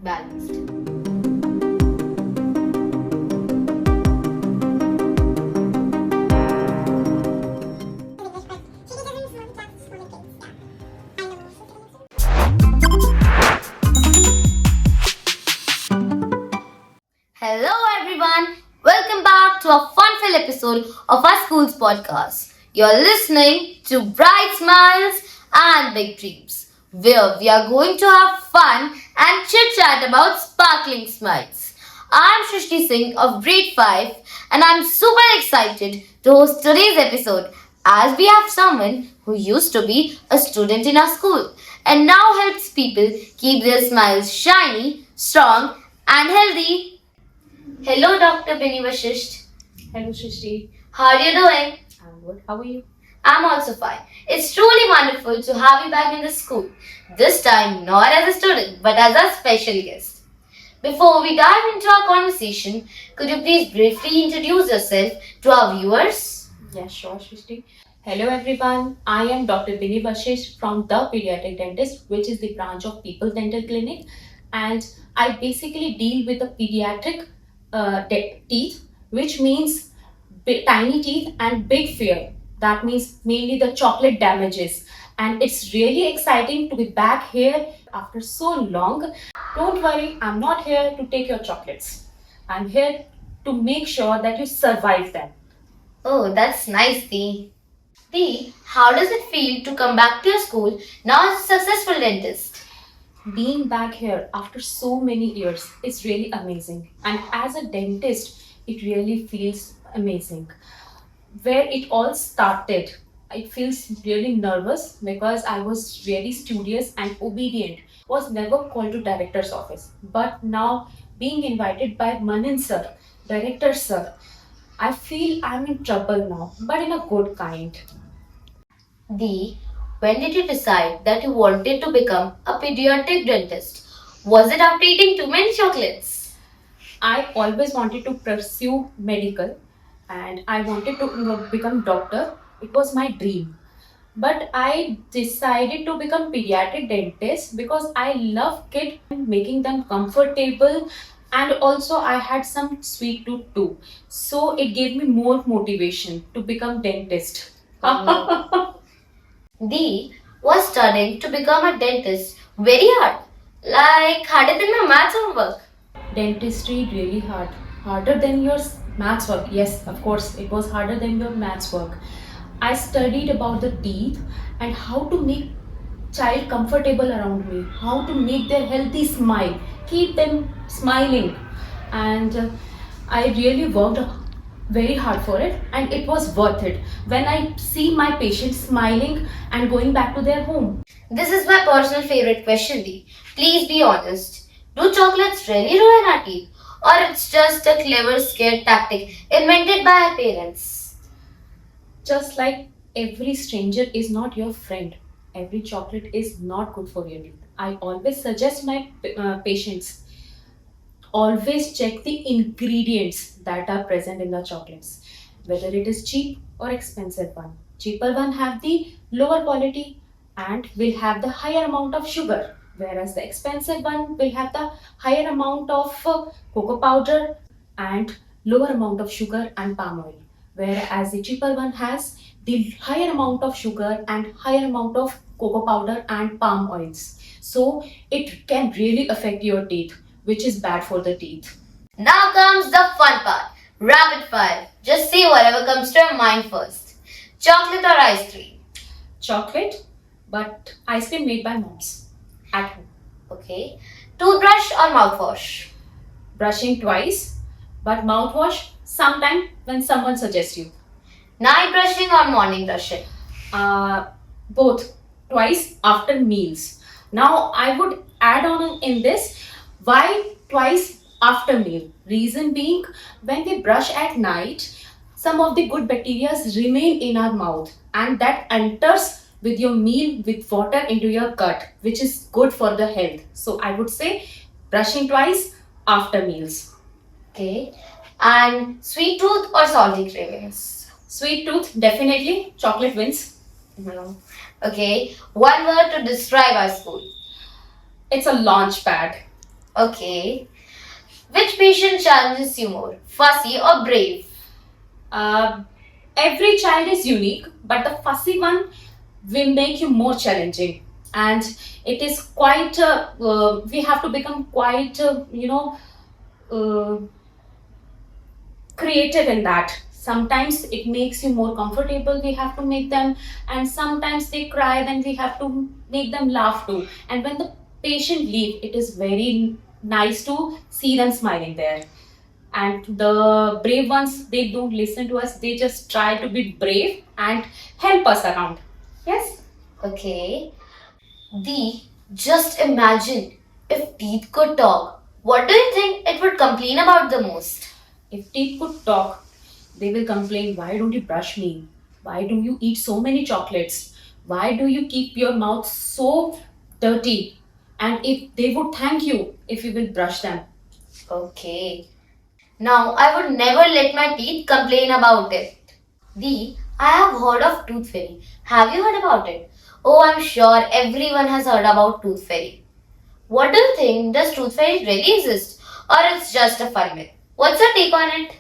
balanced. Hello everyone, welcome back to a fun-filled episode of our school's podcast. You're listening to Bright Smiles and Big Dreams, where we are going to have fun and chit-chat about sparkling smiles. I'm Shrishti Singh of Grade 5 and I'm super excited to host today's episode as we have someone who used to be a student in our school and now helps people keep their smiles shiny, strong and healthy. Hello, Dr. Bini Vashisht. Hello, Shrishti. How are you doing? I'm good. How are you? I'm also fine. It's truly wonderful to have you back in the school. This time, not as a student, but as a special guest. Before we dive into our conversation, could you please briefly introduce yourself to our viewers? Yeah, sure, Shrishti. Hello, everyone. I am Dr. Bini Vashish from The Pediatric Dentist, which is the branch of People's Dental Clinic. And I basically deal with the pediatric teeth, which means tiny teeth and big fear. That means mainly the chocolate damages. And it's really exciting to be back here after so long. Don't worry, I'm not here to take your chocolates. I'm here to make sure that you survive them. Oh, that's nice, Dee. Dee, how does it feel to come back to your school now as a successful dentist? Being back here after so many years is really amazing. And as a dentist, it really feels amazing. Where it all started, I feels really nervous because I was really studious and obedient. Was never called to director's office. But now being invited by Manin sir, director sir, I feel I'm in trouble now, but in a good kind. Dee, when did you decide that you wanted to become a pediatric dentist? Was it after eating too many chocolates? I always wanted to pursue medical and I wanted to become doctor. It was my dream. But I decided to become pediatric dentist because I love kids and making them comfortable and also I had some sweet tooth too. So it gave me more motivation to become dentist. Dee, was studying to become a dentist very hard? Like harder than my maths homework? Dentistry really hard. Harder than your maths work. Yes, of course, it was harder than your maths work. I studied about the teeth and how to make child comfortable around me, how to make their healthy smile, keep them smiling. And I really worked very hard for it and it was worth it when I see my patients smiling and going back to their home. This is my personal favorite question, Dee. Please be honest. Do chocolates really ruin our teeth? Or it's just a clever scare tactic invented by our parents? Just like every stranger is not your friend, every chocolate is not good for your teeth. I always suggest my patients always check the ingredients that are present in the chocolates, whether it is cheap or expensive one. Cheaper one have the lower quality and will have the higher amount of sugar, whereas the expensive one will have the higher amount of cocoa powder and lower amount of sugar and palm oil, whereas the cheaper one has the higher amount of sugar and higher amount of cocoa powder and palm oils. So it can really affect your teeth, which is bad for the teeth. Now comes the fun part. Rapid fire. Just say whatever comes to your mind first. Chocolate or ice cream? Chocolate, but ice cream made by moms at home. Okay. Toothbrush or mouthwash? Brushing twice, but mouthwash sometime when someone suggests you. Night brushing or morning brushing? Both, twice after meals. Now I would add on in this why twice after meal. Reason being, when we brush at night, some of the good bacteria remain in our mouth and that enters with your meal with water into your gut, which is good for the health. So I would say brushing twice after meals. Okay. And sweet tooth or salty cravings? Sweet tooth, definitely. Chocolate wins. No. Okay. One word to describe our school. It's a launch pad. Okay. Which patient challenges you more, fussy or brave? Uh, every child is unique, but the fussy one will make you more challenging. And it is quite, we have to become quite, uh, creative in that. Sometimes it makes you more comfortable, we have to make them, and sometimes they cry, then we have to make them laugh too. And when the patient leave, it is very nice to see them smiling there. And the brave ones, they don't listen to us, they just try to be brave and help us around. Yes. Okay. The just imagine if teeth could talk. What do you think it would complain about the most? If teeth could talk, they will complain, why don't you brush me? Why do you eat so many chocolates? Why do you keep your mouth so dirty? And if they would thank you if you will brush them. Okay. Now I would never let my teeth complain about it. I have heard of Tooth Fairy. Have you heard about it? Oh, I'm sure everyone has heard about Tooth Fairy. What do you think? Does Tooth Fairy really exist? Or it's just a fun myth? What's your take on it?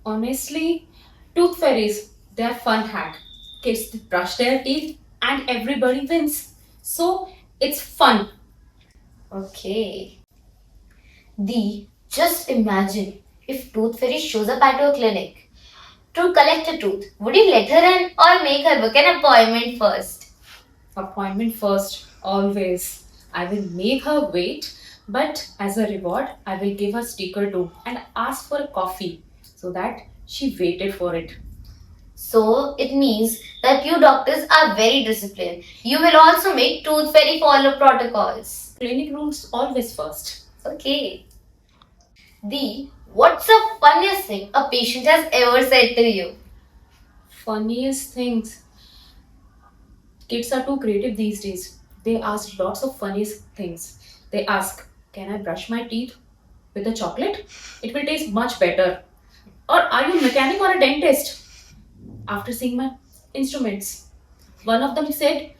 Honestly, tooth fairies, they're fun hack. Kids brush their teeth and everybody wins. So it's fun. Okay. Just imagine if Tooth Fairy shows up at your clinic to collect a tooth. Would you let her in or make her book an appointment first? Appointment first, always. I will make her wait, but as a reward, I will give her sticker too and ask for a coffee so that she waited for it. So it means that you doctors are very disciplined. You will also make Tooth Fairy follow protocols. Clinic rules always first. Okay. What's the funniest thing a patient has ever said to you? Funniest things. Kids are too creative these days. They ask lots of funniest things. They ask, can I brush my teeth with a chocolate? It will taste much better. Or are you a mechanic or a dentist? After seeing my instruments, one of them said,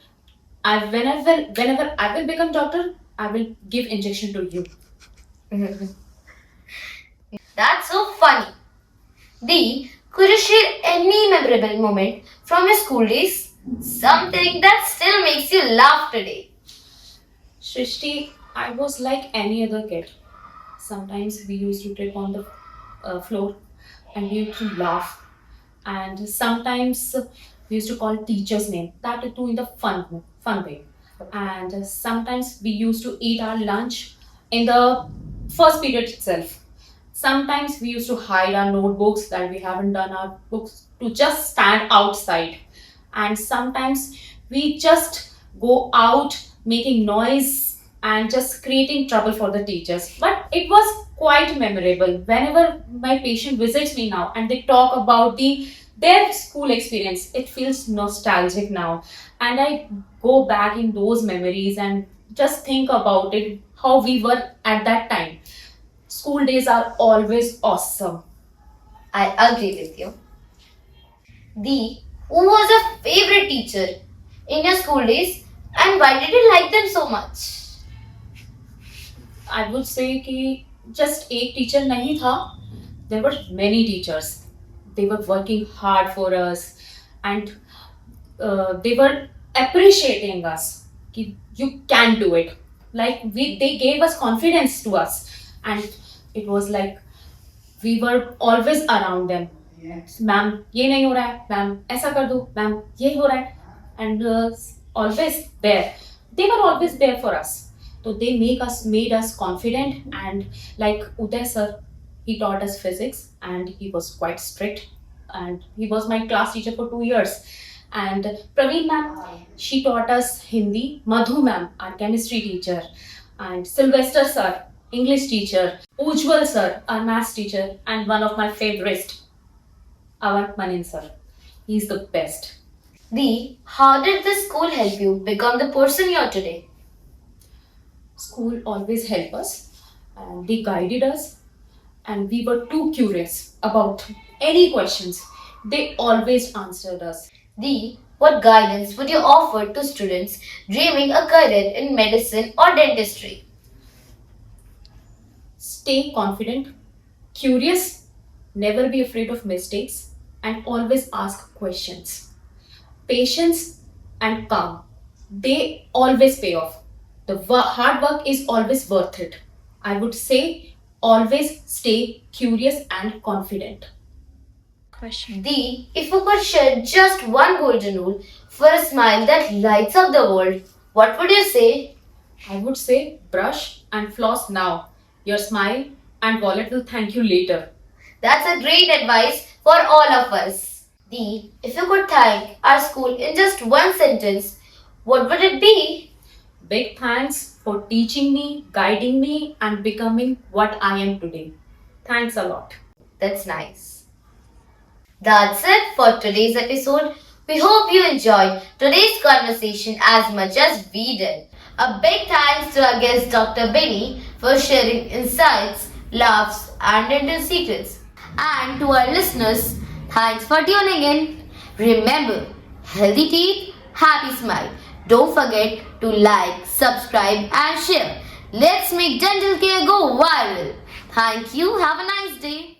whenever I will become doctor, I will give injection to you. That's so funny. Could you share any memorable moment from your school days? Something that still makes you laugh today. Shrishti, I was like any other kid. Sometimes we used to trip on the floor and we used to laugh. And sometimes we used to call teacher's name. That too in the fun way. And sometimes we used to eat our lunch in the first period itself. Sometimes we used to hide our notebooks that we haven't done our books to just stand outside. And sometimes we just go out making noise and just creating trouble for the teachers. But it was quite memorable. Whenever my patient visits me now and they talk about their school experience, it feels nostalgic now. And I go back in those memories and just think about it, how we were at that time. School days are always awesome. I agree with you. Who was your favorite teacher in your school days and why did you like them so much? I would say कि just एक teacher नहीं था. There were many teachers. They were working hard for us and they were appreciating us. कि you can do it. Like they gave us confidence to us, and it was like we were always around them. Ma'am ये नहीं हो रहा है, ma'am ऐसा कर दो, ma'am ये हो रहा है, and always there. They were always there for us. So they made us confident, and like Uday sir, he taught us physics and he was quite strict, and he was my class teacher for 2 years. And Praveen ma'am, she taught us Hindi. Madhu ma'am, our chemistry teacher, and Sylvester sir, English teacher. Ujjwal sir, our maths teacher, and one of my favorites, our Manin sir. He's the best. How did this school help you become the person you are today? School always helped us, and they guided us, and we were too curious about any questions. They always answered us. What guidance would you offer to students dreaming a career in medicine or dentistry? Stay confident, curious, never be afraid of mistakes, and always ask questions. Patience and calm, they always pay off. The hard work is always worth it. I would say always stay curious and confident. D, if you could share just one golden rule for a smile that lights up the world, what would you say? I would say brush and floss now. Your smile and wallet will thank you later. That's a great advice for all of us. D, if you could thank our school in just one sentence, what would it be? Big thanks for teaching me, guiding me, and becoming what I am today. Thanks a lot. That's nice. That's it for today's episode. We hope you enjoyed today's conversation as much as we did. A big thanks to our guest Dr. Benny for sharing insights, laughs, and dental secrets. And to our listeners, thanks for tuning in. Remember, healthy teeth, happy smile. Don't forget to like, subscribe, and share. Let's make dental care go viral. Thank you. Have a nice day.